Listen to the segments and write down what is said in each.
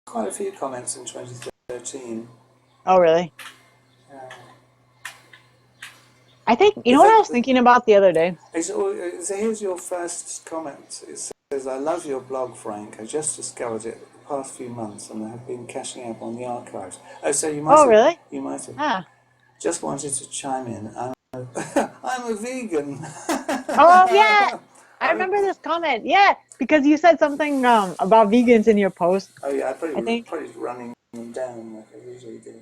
quite a few comments in 2013. Oh, really? Uh, I think, you know is what I that, was thinking about the other day? so here's your first comment. It says, I love your blog, Frank. I just discovered it the past few months and I have been catching up on the archives. Oh, so Oh, really? you might have Ah. just wanted to chime in. I'm a vegan. Oh, yeah. I I'm, remember this comment. Yeah, because you said something about vegans in your post, oh yeah, I think. probably running them down like I usually do.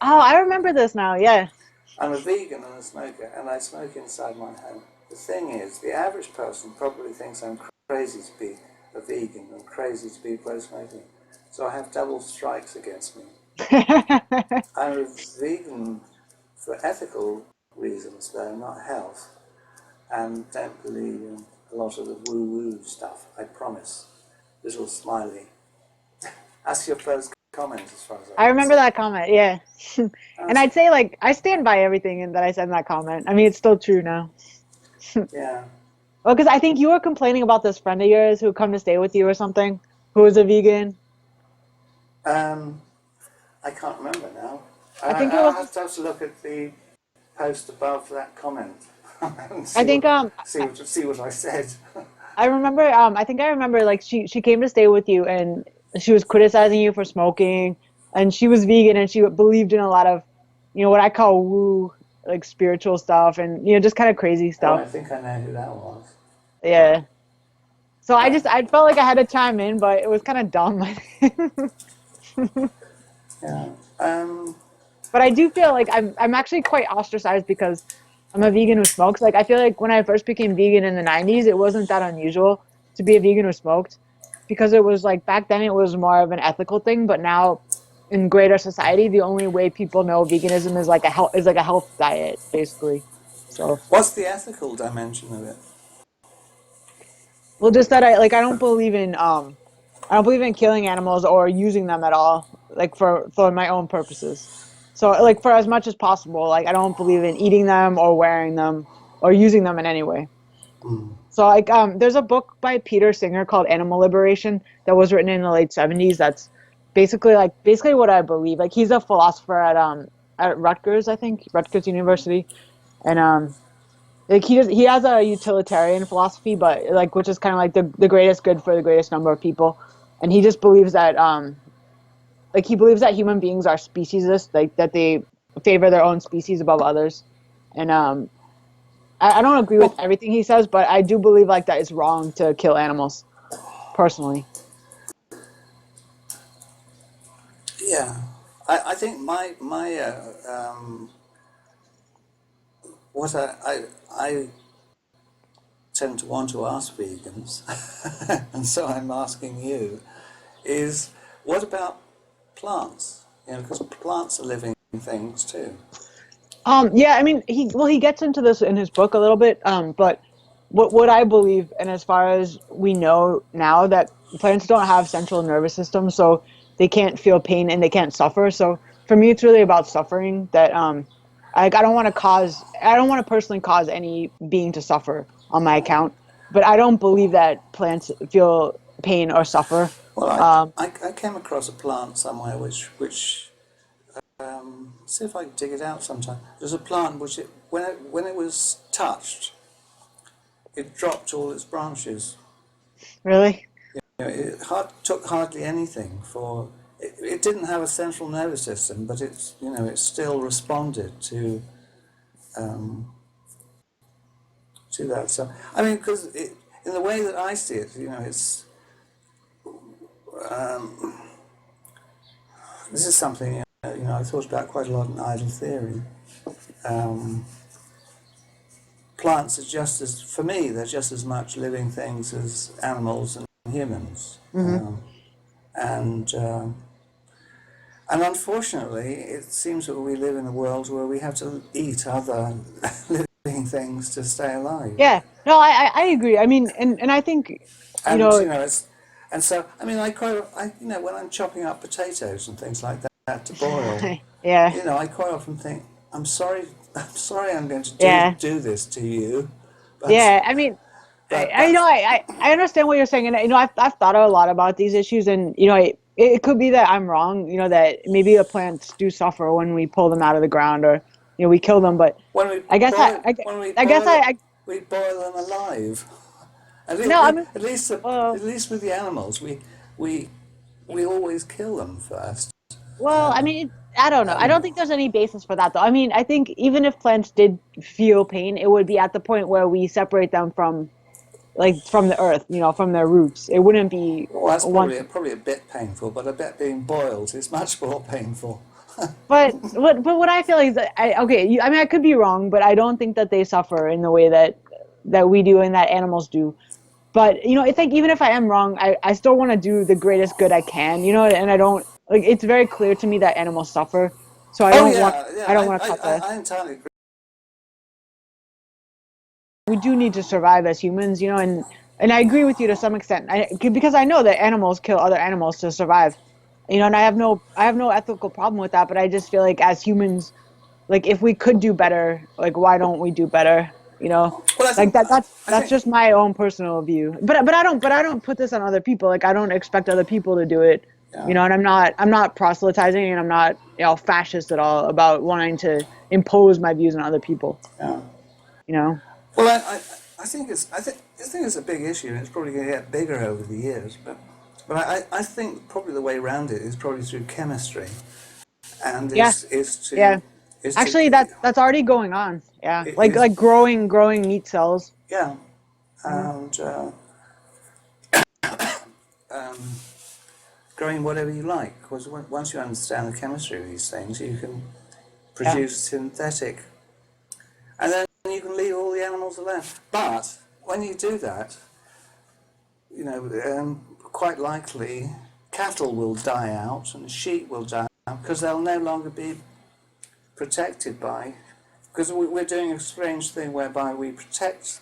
Oh, I remember this now. Yeah. I'm a vegan and a smoker, and I smoke inside my home. The thing is, the average person probably thinks I'm crazy to be a vegan and crazy to be pro-smoking. So I have double strikes against me. I'm a vegan for ethical reasons, though, not health, and don't believe in a lot of the woo-woo stuff, I promise. Little smiley. That's your first comment as far as I I can remember see. that comment. Yeah. And That's, I'd say, like, I stand by everything that I said in that comment. I mean, it's still true now. yeah. Well, because I think you were complaining about this friend of yours who come to stay with you or something, who was a vegan. Um, I can't remember now. I think it I'll was, have to look at the post above that comment and I think, see what I said. I remember, I think I remember, like, she came to stay with you and she was criticizing you for smoking, and she was vegan and she believed in a lot of, what I call woo, like, spiritual stuff and, just kind of crazy Oh, stuff. I think I know who that was. Yeah. So Uh, I felt like I had to chime in, but it was kind of dumb. yeah. But I do feel like I'm actually quite ostracized because I'm a vegan who smokes. Like I feel like when I first became vegan in the 90s, it wasn't that unusual to be a vegan who smoked because it was like back then it was more of an ethical thing, but now in greater society, the only way people know veganism is like a health diet, basically. So, What's the ethical dimension of it? well, just that I don't believe in I don't believe in killing animals or using them at all, like for my own purposes. So like for as much as possible, like I don't believe in eating them or wearing them or using them in any way. Mm. So like there's a book by Peter Singer called Animal Liberation that was written in the late 70s that's basically what I believe. Like he's a philosopher at Rutgers, I think, Rutgers University. And like he has a utilitarian philosophy, but like which is kind of like the greatest good for the greatest number of people. And he just believes that like he believes that human beings are speciesist, like that they favor their own species above others. And I don't agree with Well, everything he says, but I do believe like that it's wrong to kill animals, personally. yeah. I think my what I tend to want to ask vegans, and so I'm asking you, is what about plants? Because plants are living things too. Yeah, I mean he gets into this in his book a little bit, but what I believe, and as far as we know now, that plants don't have central nervous systems, so they can't feel pain and they can't suffer. So for me, it's really about suffering. That I don't want to personally cause any being to suffer on my account, but I don't believe that plants feel pain or suffer. Well, Um, I came across a plant somewhere which see if I can dig it out sometime. There's a plant which when it was touched, it dropped all its branches. really? Took hardly anything for. It didn't have a central nervous system, but it still responded um, to that. So I mean, because in the way that I see it, it's um, this is something I thought about quite a lot in idle theory. Um, Plants are for me, they're just as much living things as animals and humans. Hmm. And and unfortunately, it seems that we live in a world where we have to eat other living things to stay alive. Yeah. No, I agree. I mean, and I think, you And know, and so I mean, when I'm chopping up potatoes and things like that to boil, yeah, I quite often think, I'm sorry, I'm going to yeah. do this to you, but Yeah, I mean, but that's I understand what you're saying, and I've thought a lot about these issues, and it could be that I'm wrong, you know, that maybe the plants do suffer when we pull them out of the ground or, you know, we kill them. But When we I guess boil, when we I guess boil it, I we boil them alive. At no, I least, mean, at least with the animals, we we always kill them first. well, I mean, I don't know. I don't think there's any basis for that, though. I mean, I think even if plants did feel pain, it would be at the point where we separate them from, like, from the earth, you know, from their roots. It wouldn't be Well, that's once. probably a bit painful, but I bet being boiled is much more painful. But what I feel is that okay, I mean, I could be wrong, but I don't think that they suffer in the way that we do and that animals do. But you know, I think even if I am wrong, I still want to do the greatest good I can, you know, and I don't like it's very clear to me that animals suffer, so Oh yeah, I don't yeah. want to cut the I entirely agree. we do need to survive as humans, you know, and I agree with you to some extent. Because I know that animals kill other animals to survive, you know, and I have no ethical problem with that. But I just feel like as humans, like if we could do better, like why don't we do better? You know, Well, like I that's think just my own personal view. But I don't put this on other people. Like I don't expect other people to do it. You yeah, know, and I'm not proselytizing and I'm not, you know, fascist at all about wanting to impose my views on other people. yeah. You know. Well, I think it's a big issue, and it's probably going to get bigger over the years. But I think probably the way around it is probably through chemistry, and Yeah. Yeah. is to Actually, that's already going on. Yeah. is Like growing meat cells. yeah, Mhm. and um, growing whatever you like. Because once you understand the chemistry of these things, you can Yeah. produce synthetic, and then you can leave all the animals alone. But when you do that, you know, quite likely cattle will die out and sheep will die out because they'll no longer be protected by. Because we're doing a strange thing whereby we protect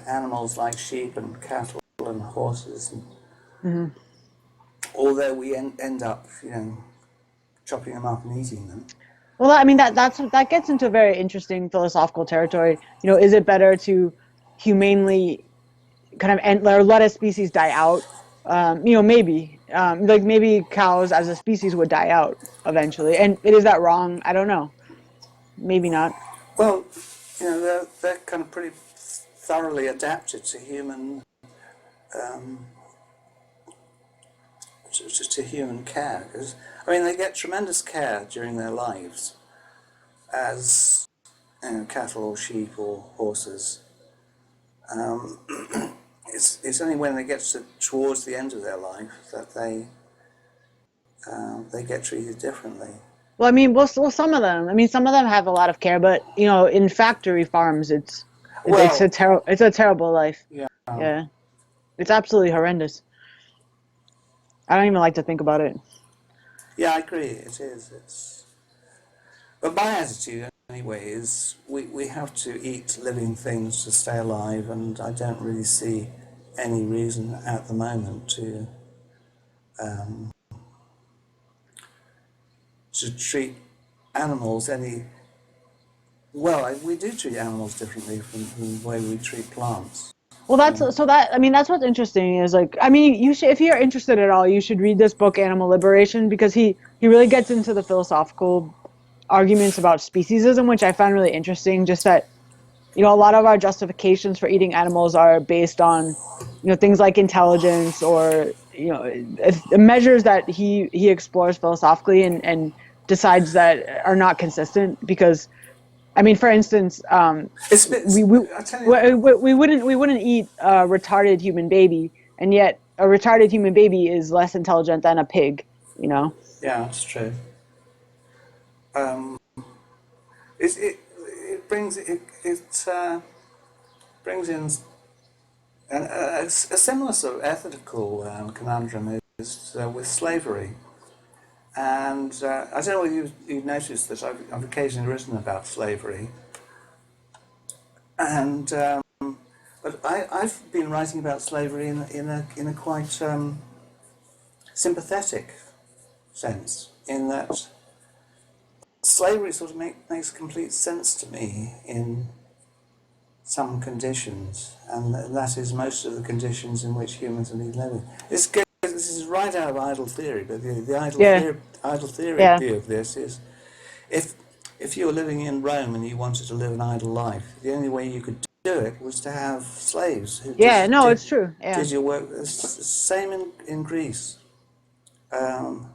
animals like sheep and cattle and horses, and, Hmm. although we end up, you know, chopping them up and eating them. Well, I mean that gets into a very interesting philosophical territory. You know, is it better to humanely kind of end or let a species die out? You know, maybe like maybe cows as a species would die out eventually. And is that wrong? I don't know. Maybe not. Well, you know, they're kind of pretty thoroughly adapted to human um, to human care. Because I mean, they get tremendous care during their lives as, you know, cattle or sheep or horses. Um, it's only when they get towards the end of their life that they get treated differently. Well, I mean, well, some of them. I mean, some of them have a lot of care, but you know, in factory farms, Well, it's a terrible life. yeah, Yeah, it's absolutely horrendous. I don't even like to think about it. yeah, I agree. It is. It's but my attitude anyway is we have to eat living things to stay alive, and I don't really see any reason at the moment um, to treat animals any well. We do treat animals differently from the way we treat plants. Well, You know. I mean, that's what's interesting is like, I mean, you should, if you're interested at all, you should read this book, Animal Liberation, because he really gets into the philosophical arguments about speciesism, which I find really interesting. Just that, you know, a lot of our justifications for eating animals are based on, you know, things like intelligence or, you know, measures that he explores philosophically and decides that are not consistent because I mean, for instance, It's, we, it's we I tell you. we wouldn't eat a retarded human baby, and yet a retarded human baby is less intelligent than a pig. You know. Yeah, it's true. Um, it brings brings in a similar sort of ethical conundrum is with slavery. And I don't know whether you've noticed that I've occasionally written about slavery. And but I've been writing about slavery in a quite sympathetic sense, in that slavery sort of makes complete sense to me in some conditions, and that is most of the conditions in which humans have been living. This is right out of idle theory, but the Yeah, idle theory yeah, view of this is if if you were living in Rome and you wanted to live an idle life, the only way you could do it was to have slaves who yeah. just No, it's true. Yeah, did your work. It's the same in Greece, um,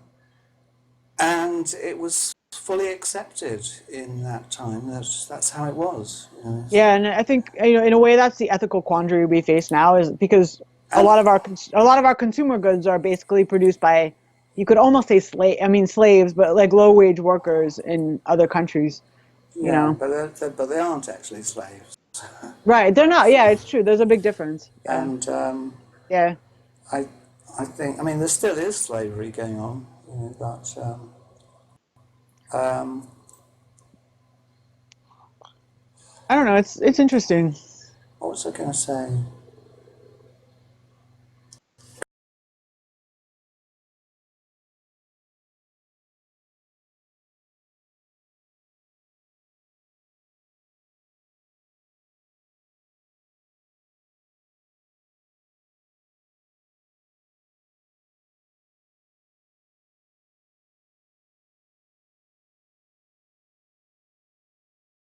and it was fully accepted in that time. That's how it was. You know, yeah. And I think in a way, that's the ethical quandary we face now, is because and a lot of our consumer goods are basically produced by, you could almost say slaves, but like low wage workers in other countries. You yeah, know, but they aren't actually slaves. right? They're not. Yeah, it's true. There's a big difference. Yeah, And yeah. I I think, I mean, there still is slavery going on, you know, but um, I don't know. It's interesting. what was I going to say?